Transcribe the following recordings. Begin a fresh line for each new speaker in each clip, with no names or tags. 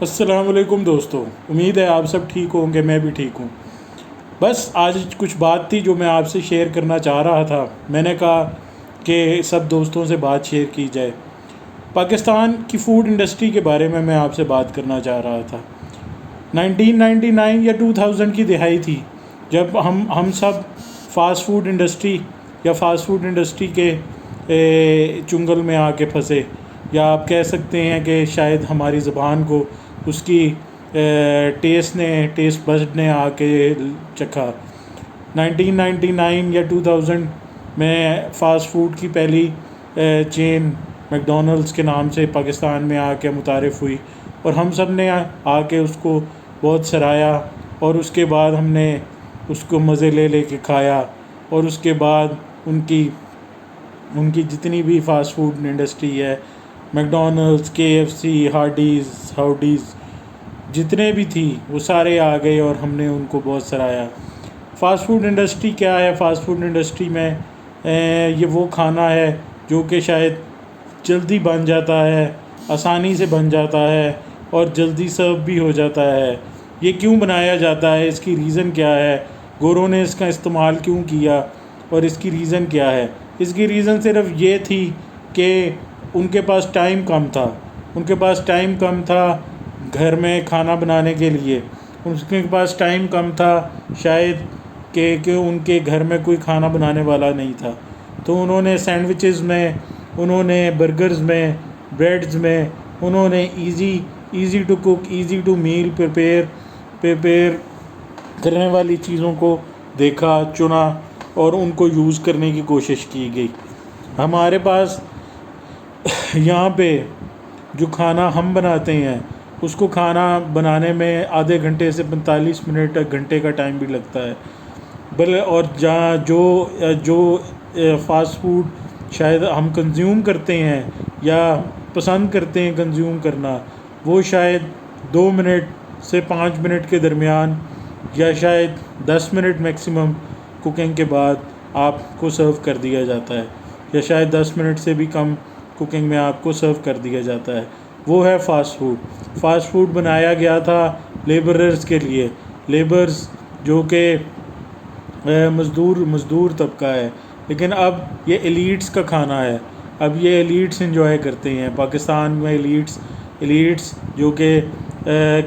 अस्सलाम वालेकुम दोस्तों। उम्मीद है आप सब ठीक होंगे, मैं भी ठीक हूँ। बस आज कुछ बात थी जो मैं आपसे शेयर करना चाह रहा था। मैंने कहा कि सब दोस्तों से बात शेयर की जाए। पाकिस्तान की फ़ूड इंडस्ट्री के बारे में मैं आपसे बात करना चाह रहा था। 1999 या 2000 की दिहाई थी जब हम सब फ़ास्ट फूड इंडस्ट्री या फ़ास्ट फूड इंडस्ट्री के चुंगल में आके फंसे, या आप कह सकते हैं कि शायद हमारी ज़बान को उसकी टेस्ट बस्ट ने आके चखा। 1999 या 2000 में फ़ास्ट फूड की पहली चेन मैकडॉनल्ड्स के नाम से पाकिस्तान में आके मुतारिफ़ हुई, और हम सब ने आके उसको बहुत सराहा, और उसके बाद हमने उसको मज़े ले लेके खाया। और उसके बाद उनकी उनकी जितनी भी फ़ास्ट फूड इंडस्ट्री है, मैकडॉनल्ड्स, KFC, हाउडीज़ जितने भी थी वो सारे आ गए और हमने उनको बहुत सराहा। फ़ास्ट फूड इंडस्ट्री क्या है? फ़ास्ट फूड इंडस्ट्री में ये वो खाना है जो कि शायद जल्दी बन जाता है, आसानी से बन जाता है और जल्दी सर्व भी हो जाता है। ये क्यों बनाया जाता है? इसकी रीज़न क्या है? गोरों ने इसका इस्तेमाल क्यों किया और इसकी रीज़न क्या है? इसकी रीज़न सिर्फ ये थी कि उनके पास टाइम कम था। उनके पास टाइम कम था घर में खाना बनाने के लिए। उनके पास टाइम कम था शायद कि उनके घर में कोई खाना बनाने वाला नहीं था। तो उन्होंने सैंडविचेस में, उन्होंने बर्गर्स में, ब्रेड्स में, उन्होंने easy to cook, easy to meal prepare करने वाली चीज़ों को देखा, चुना और उनको यूज़ करने की कोशिश की गई। हमारे पास यहाँ पे जो खाना हम बनाते हैं उसको खाना बनाने में आधे घंटे से 45 मिनट घंटे का टाइम भी लगता है। और जहाँ जो फ़ास्ट फूड शायद हम कंज्यूम करते हैं या पसंद करते हैं कंज्यूम करना, वो शायद 2 मिनट से 5 मिनट के दरमियान या शायद 10 मिनट मैक्सिमम कुकिंग के बाद आपको सर्व कर दिया जाता है, या शायद 10 मिनट से भी कम कुकिंग में आपको सर्व कर दिया जाता है। वो है फ़ास्ट फूड। फ़ास्ट फूड बनाया गया था लेबरर्स के लिए, लेबर्स जो कि मज़दूर तबका है। लेकिन अब ये एलीट्स का खाना है। अब ये एलीट्स एंजॉय करते हैं। पाकिस्तान में एलीट्स जो कि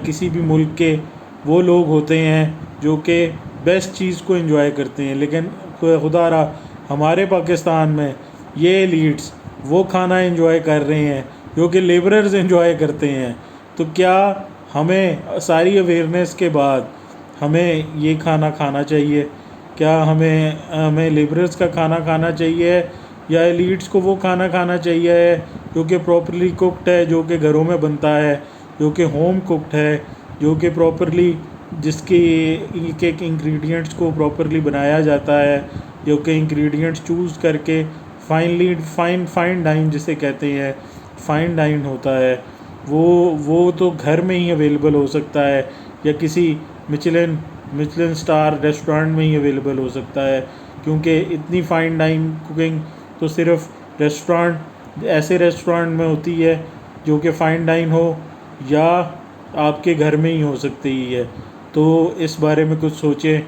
किसी भी मुल्क के वो लोग होते हैं जो कि बेस्ट चीज़ को एंजॉय करते हैं। लेकिन खुदारा हमारे पाकिस्तान में ये एलीट्स वो खाना एंजॉय कर रहे हैं जो कि लेबरर्स एंजॉय करते हैं। तो क्या हमें सारी अवेयरनेस के बाद हमें ये खाना खाना चाहिए? क्या हमें लेबरर्स का खाना खाना चाहिए, या एलीट्स को वो खाना खाना चाहिए जो कि प्रॉपरली कुक्ड है, जो कि घरों में बनता है, जो कि होम कुक्ड है, जो कि प्रॉपरली जिसकी एक इंग्रेडिएंट्स को प्रॉपरली बनाया जाता है, जो कि इंग्रेडिएंट्स चूज़ करके फाइन डाइन जिसे कहते हैं, फाइन डाइन होता है, वो तो घर में ही अवेलेबल हो सकता है या किसी मिचलिन स्टार रेस्टोरेंट में ही अवेलेबल हो सकता है। क्योंकि इतनी फ़ाइन डाइन कुकिंग तो सिर्फ ऐसे रेस्टोरेंट में होती है जो कि फ़ाइन डाइन हो, या आपके घर में ही हो सकती है। तो इस बारे में कुछ सोचें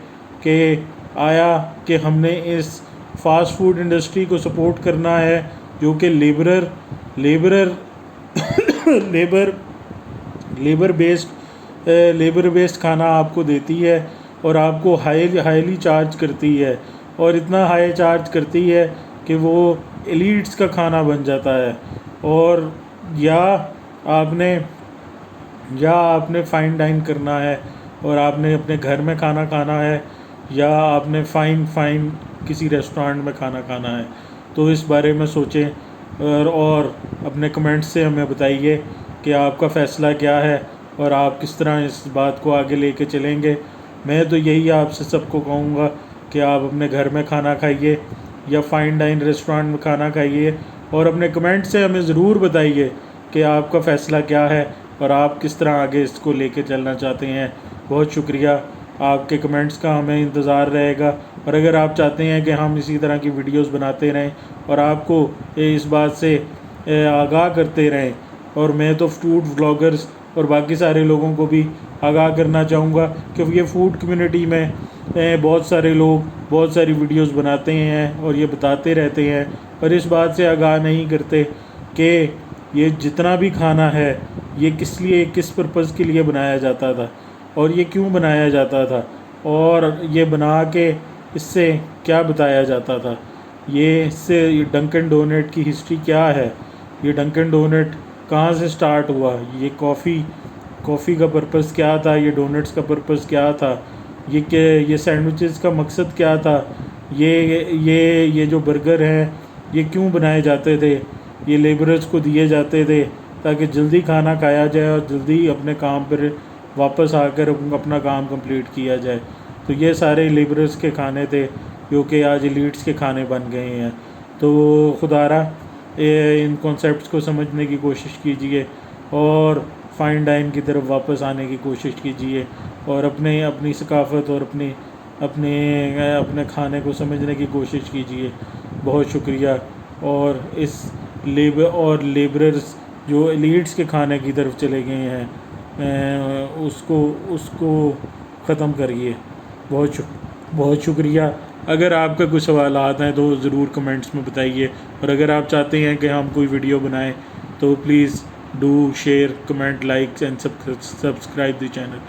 कि आया कि हमने इस फ़ास्ट फूड इंडस्ट्री को सपोर्ट करना है जो कि लेबर बेस्ड खाना आपको देती है और आपको हाईली चार्ज करती है, और इतना हाई चार्ज करती है कि वो एलीट्स का खाना बन जाता है। और या आपने फ़ाइन डाइन करना है और आपने अपने घर में खाना खाना है, या आपने फ़ाइन किसी रेस्टोरेंट में खाना खाना है। तो इस बारे में सोचें और अपने कमेंट्स से हमें बताइए कि आपका फ़ैसला क्या है और आप किस तरह इस बात को आगे लेके चलेंगे। मैं तो यही आपसे सबको कहूँगा कि आप अपने घर में खाना खाइए या फ़ाइन डाइन रेस्टोरेंट में खाना खाइए, और अपने कमेंट से हमें ज़रूर बताइए कि आपका फ़ैसला क्या है और आप किस तरह आगे इसको लेके चलना चाहते हैं। बहुत शुक्रिया, आपके कमेंट्स का हमें इंतज़ार रहेगा। और अगर आप चाहते हैं कि हम इसी तरह की वीडियोस बनाते रहें और आपको इस बात से आगाह करते रहें, और मैं तो फूड व्लॉगर्स और बाकी सारे लोगों को भी आगाह करना चाहूँगा कि ये फ़ूड कम्युनिटी में बहुत सारे लोग बहुत सारी वीडियोस बनाते हैं और ये बताते रहते हैं, पर इस बात से आगाह नहीं करते कि ये जितना भी खाना है ये किस लिए, किस पर्पज़ के लिए बनाया जाता था और ये क्यों बनाया जाता था और ये बना के इससे क्या बताया जाता था। ये डंकन डोनट की हिस्ट्री क्या है, ये डंकन डोनट कहाँ से स्टार्ट हुआ, ये कॉफ़ी का पर्पज़ क्या था, ये डोनट्स का पर्पज़ क्या था, ये सैंडविचेस का मकसद क्या था, ये जो बर्गर हैं ये क्यों बनाए जाते थे, ये लेबरर्स को दिए जाते थे ताकि जल्दी खाना खाया जाए और जल्दी अपने काम पर वापस आकर अपना काम कंप्लीट किया जाए। तो ये सारे लेबरर्स के खाने थे जो कि आज एलीट्स के खाने बन गए हैं। तो खुदारा इन कॉन्सेप्ट्स को समझने की कोशिश कीजिए और फ़ाइन डाइन की तरफ वापस आने की कोशिश कीजिए और अपनी सकाफ़त और अपने खाने को समझने की कोशिश कीजिए। बहुत शुक्रिया। और इस लेबरर्स जो एलीट्स के खाने की तरफ चले गए हैं उसको ख़त्म करिए। बहुत शुक्रिया। अगर आपका कोई सवालात हैं तो ज़रूर कमेंट्स में बताइए, और अगर आप चाहते हैं कि हम कोई वीडियो बनाएं तो please do share, comment, like and subscribe the channel.